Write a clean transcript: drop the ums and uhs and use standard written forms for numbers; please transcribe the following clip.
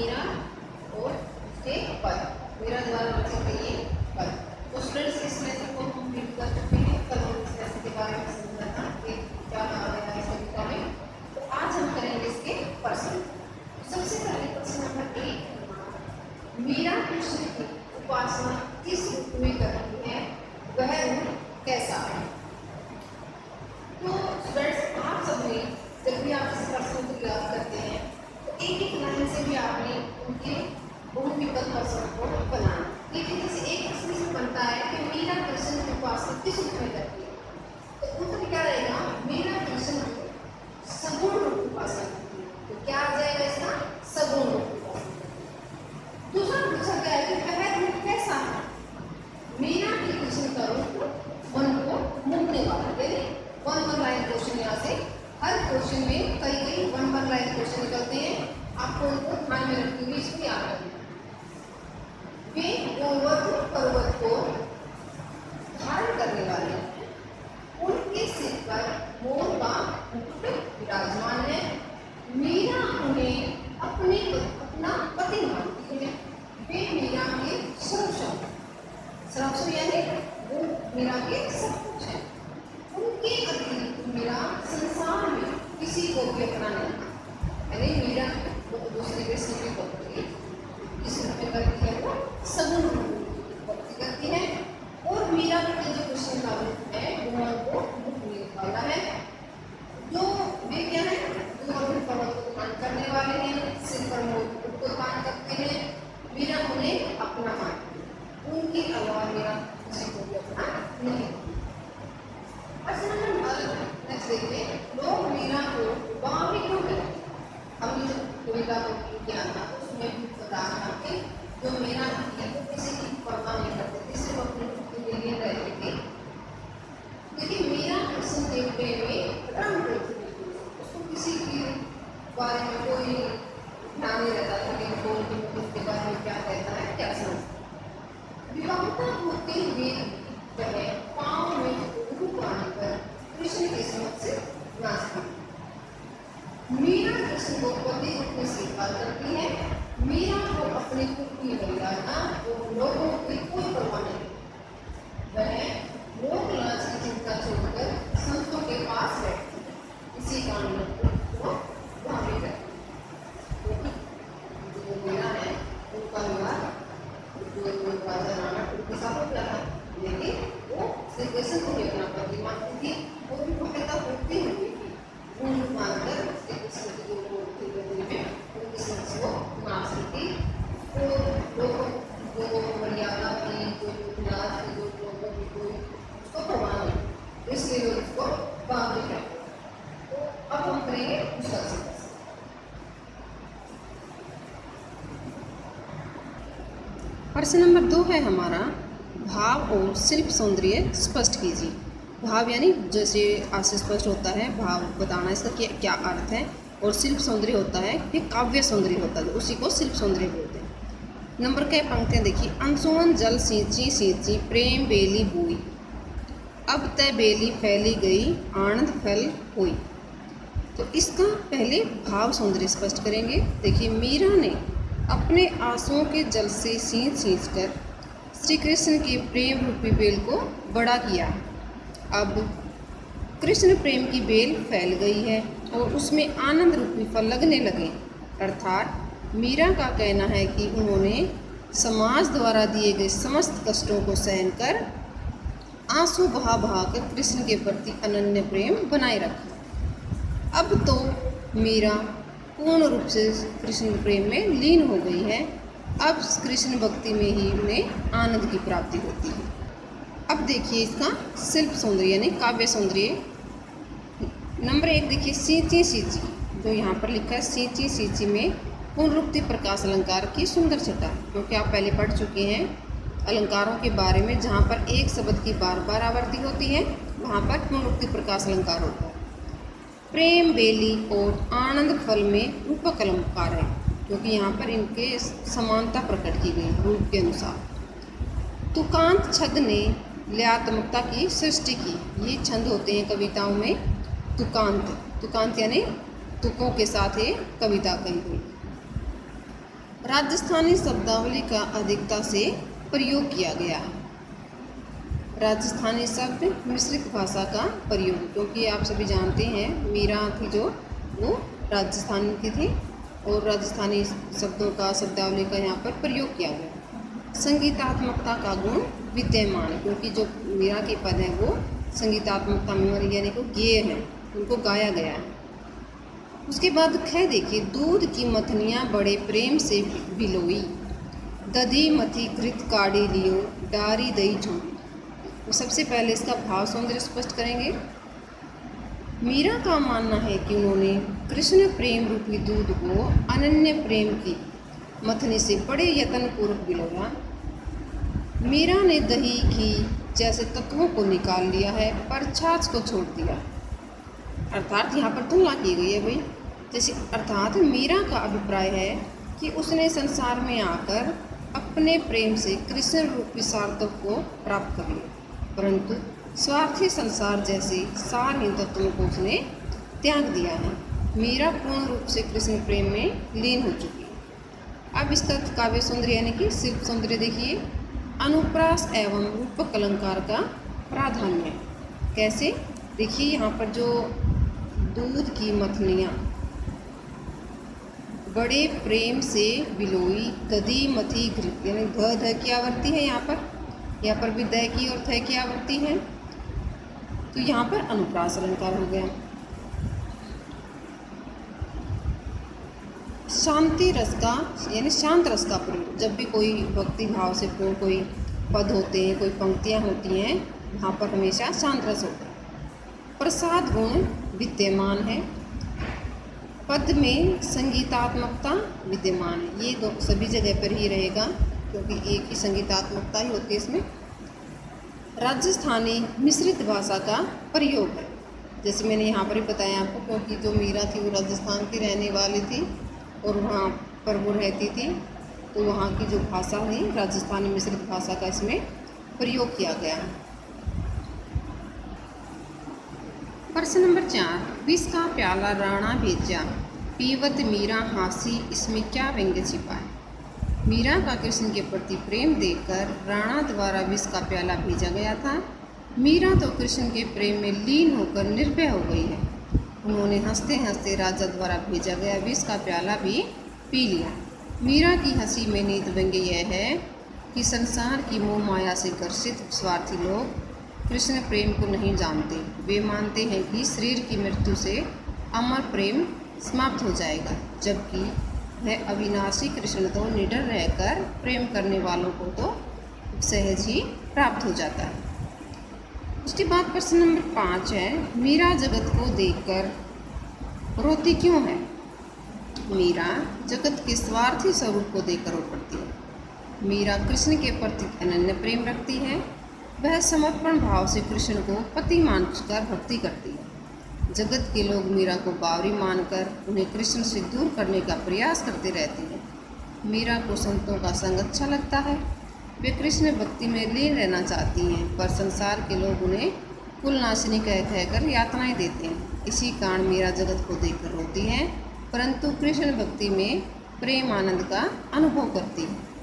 मीरा और उसके पद, मीरा द्वारा रचित ये पद। तो स्टूडेंट्स इस लेसन को कंप्लीट कर चुके हैं। कल हम इस लेसन के बारे में समझा था कि क्या कहा गया है इस कविता में। तो आज हम करेंगे इसके प्रश्न। सबसे पहले प्रश्न नंबर 1, मीरा कृष्ण की उपासना किस रूप में करती है, वह रूप कैसा है? तो स्टूडेंट्स आप सबने जब भी आप इस प्रश्न को याद करते हैं तो एक एक लाइन से भी आपने उनके बहुविकल्प प्रश्न को बनाना। लेकिन जैसे एक प्रश्न से बनता है कि मीरा कृष्ण की उपासना किस रूप में करती है, तो उत्तर क्या रहेगा? मीरा कृष्ण की सगुण रूप उपासना करती है। तो क्या आ जाएगा इसका? सगुण रूप उपासना। दूसरा पूछा गया है कि वह रूप कैसा है? मीरा की कृष्ण का रूप मन को मोहने वाला। यानी 1 लाइन क्वेश्चन, यहाँ से हर क्वेश्चन में कई 1 लाइन क्वेश्चन निकलते हैं, आपको उनको ध्यान में रखते हुए इसको याद करना। वे गोवर्धन पर्वत को धारण करने वाले हैं, उनके सिर पर मोर का मुकुट विराजमान है। मीरा उन्हें अपना पति मानती है। वे मीरा के सर्वस्व यानी वो मीरा के सब कुछ है। उनके अतिरिक्त मीरा संसार में किसी को भी अपना नहीं, यानी मीरा वो दूसरे कृष्ण की भक्ति किस रूप में करती है? वो सगुण रूप में भक्ति करती है। और मीरा के जो कृष्ण का रूप है वो मन को मोहने वाला है। जो वे क्या है? गोवर्धन पर्वत को धारण करने वाले हैं, सिर पर मुकुट को धारण करते हैं। मीरा उन्हें अपना मानती है, उनके अलावा मीरा किसी को भी अपना नहीं। प्रश्न नंबर नेक्स्ट देखिए, लोग मीरा को बावी क्यों कहते हैं? हमने जब कविता को किया था उसमें भी बताया था कि जो मीरा है वो किसी की परवाह नहीं करते थे, सिर्फ अपने के लिए रहते थे। लेकिन मीरा कृष्ण देव प्रेम में रंग रहती थी, उसको किसी के बारे में कोई ध्यान नहीं रहता था कि कौन उसके बारे में क्या कहता है, क्या समझता है। विवाहता होते हुए वह पाँव में धूप आने पर कृष्ण के समक्ष नाचती। मीरा कृष्ण को पति रूप में स्वीकार करती है। मीरा को अपने खुद की महिलाना और लोगों की कोई परवाह नहीं। वह लोक लाज की चिंता छोड़कर संतों के पास बैठती है। इसी कारण को भावी करती है। जो मीरा है उनका विवाह जो राजा राणा उनके साथ हो गया था, लेकिन वो श्री कृष्ण को भी अपना पति मानती थी और उनको पैदा होते हुए उन मानकर श्री कृष्ण की जो मूर्ति में उनकी समझ को नाचती थी। तो लोगों जो मर्यादा की, जो इलाज की, जो लोगों की कोई उसको परवाह नहीं, इसलिए लोग उसको बांध करते। तो अब हम करेंगे उसका समझ। प्रश्न नंबर 2 है हमारा, भाव और शिल्प सौंदर्य स्पष्ट कीजिए। भाव यानी जैसे आज से स्पष्ट होता है, भाव बताना इसका क्या अर्थ है, और शिल्प सौंदर्य होता है कि काव्य सौंदर्य होता है, उसी को शिल्प सौंदर्य बोलते हैं। नंबर के पंक्तियाँ देखिए, अंशुमन जल सींची सींची प्रेम बेली बोई, अब तय बेली फैली गई आनंद फल हुई। तो इसका पहले भाव सौंदर्य स्पष्ट करेंगे। देखिए, मीरा ने अपने आंसुओं के जल से सींच सींच कर श्री कृष्ण की प्रेम रूपी बेल को बड़ा किया। अब कृष्ण प्रेम की बेल फैल गई है और उसमें आनंद रूपी फल लगने लगे। अर्थात मीरा का कहना है कि उन्होंने समाज द्वारा दिए गए समस्त कष्टों को सहन कर आंसू बहा बहा कर कृष्ण के प्रति अनन्य प्रेम बनाए रखा। अब तो मीरा पूर्ण रूप से कृष्ण प्रेम में लीन हो गई है। अब कृष्ण भक्ति में ही उन्हें आनंद की प्राप्ति होती है। अब देखिए इसका शिल्प सौंदर्य यानी काव्य सौंदर्य। नंबर 1 देखिए, सींची सींची, जो यहाँ पर लिखा है सींची सींची में पुनरुक्ति प्रकाश अलंकार की सुंदर छटा, क्योंकि आप पहले पढ़ चुके हैं अलंकारों के बारे में। जहाँ पर एक शब्द की बार बार आवृत्ति होती है वहाँ पर पुनरुक्ति प्रकाश अलंकार होता है। प्रेम बेली और आनंद फल में रूपक अलंकार है, क्योंकि यहाँ पर इनके समानता प्रकट की गई रूप के अनुसार। तुकांत छंद ने लयात्मकता की सृष्टि की। ये छंद होते हैं कविताओं में तुकांत यानी तुकों के साथ ये कविता कही गई। राजस्थानी शब्दावली का अधिकता से प्रयोग किया गया है। राजस्थानी शब्द मिश्रित भाषा का प्रयोग, क्योंकि आप सभी जानते हैं मीरा थी जो वो राजस्थानी की थी और राजस्थानी शब्दों का शब्दावली का यहाँ पर प्रयोग किया गया। संगीतात्मकता का गुण विद्यमान, क्योंकि जो मीरा के पद हैं वो संगीतात्मकता में यानी को गेय हैं, उनको गाया गया है। उसके बाद ख देखिए, दूध की मथनियाँ बड़े प्रेम से बिलोई, दधी मथी घृत काढ़ी लियो, डारी दही झूठी। तो सबसे पहले इसका भाव सौंदर्य स्पष्ट करेंगे। मीरा का मानना है कि उन्होंने कृष्ण प्रेम रूपी दूध को अनन्य प्रेम की मथनी से बड़े यत्न पूर्वक बिलोया। मीरा ने दही घी जैसे तत्वों को निकाल लिया है पर छाछ को छोड़ दिया। अर्थात यहाँ पर तुलना की गई है भाई, जैसे अर्थात मीरा का अभिप्राय है कि उसने संसार में आकर अपने प्रेम से कृष्ण रूपी सार्थक को प्राप्त कर लिया, परंतु स्वार्थी संसार जैसे सारहीन तत्वों को उसने त्याग दिया है। मीरा पूर्ण रूप से कृष्ण प्रेम में लीन हो चुकी है। अब इसका काव्य सौंदर्य यानी कि शिल्प सौंदर्य देखिए। अनुप्रास एवं रूपक अलंकार का प्राधान्य कैसे, देखिए यहाँ पर जो दूध की मथनियाँ बड़े प्रेम से बिलोई, दधी मथी घृत, यानी ध की आवृत्ति है यहाँ पर भी द की और थ की आवृत्ति है, तो यहाँ पर अनुप्रास अलंकार हो गया। शांति रस का यानी शांत रस का प्रयोग, जब भी कोई भक्ति भाव से पूर्ण कोई पद होते हैं, कोई पंक्तियाँ होती हैं, वहाँ पर हमेशा शांत रस होता है। प्रसाद गुण विद्यमान है, पद में संगीतात्मकता विद्यमान है। ये दो सभी जगह पर ही रहेगा, क्योंकि एक ही संगीतात्मकता ही होती है इसमें। राजस्थानी मिश्रित भाषा का प्रयोग है, जैसे मैंने यहाँ पर ही बताया आपको, क्योंकि जो मीरा थी वो राजस्थान की रहने वाली थी और वहाँ पर वो रहती थी, तो वहाँ की जो भाषा थी राजस्थानी मिश्रित भाषा का इसमें प्रयोग किया गया है। प्रश्न नंबर 4, विष का प्याला राणा भेजा, पीवत मीरा हासी, इसमें क्या व्यंग्य छिपा है। मीरा का कृष्ण के प्रति प्रेम देखकर राणा द्वारा विष का प्याला भेजा गया था। मीरा तो कृष्ण के प्रेम में लीन होकर निर्भय हो गई है। उन्होंने हंसते हंसते राजा द्वारा भेजा गया विष का प्याला भी पी लिया। मीरा की हंसी में नीत व्यंग्य यह है कि संसार की मोह माया से ग्रसित स्वार्थी लोग कृष्ण प्रेम को नहीं जानते। वे मानते हैं कि शरीर की मृत्यु से अमर प्रेम समाप्त हो जाएगा, जबकि वह अविनाशी कृष्ण तो निडर रहकर प्रेम करने वालों को तो सहज ही प्राप्त हो जाता है। उसके बाद प्रश्न नंबर 5 है, मीरा जगत को देखकर रोती क्यों है। मीरा जगत के स्वार्थी स्वरूप को देखकर रो पड़ती है। मीरा कृष्ण के प्रति अनन्य प्रेम रखती है। वह समर्पण भाव से कृष्ण को पति मानकर भक्ति करती है। जगत के लोग मीरा को बावरी मानकर उन्हें कृष्ण से दूर करने का प्रयास करते रहते हैं। मीरा को संतों का संग अच्छा लगता है। वे कृष्ण भक्ति में लीन रहना चाहती हैं, पर संसार के लोग उन्हें कुलनाशिनी कहकर यातनाएं देते हैं। इसी कारण मीरा जगत को देखकर रोती है, परंतु कृष्ण भक्ति में प्रेम आनंद का अनुभव करती है।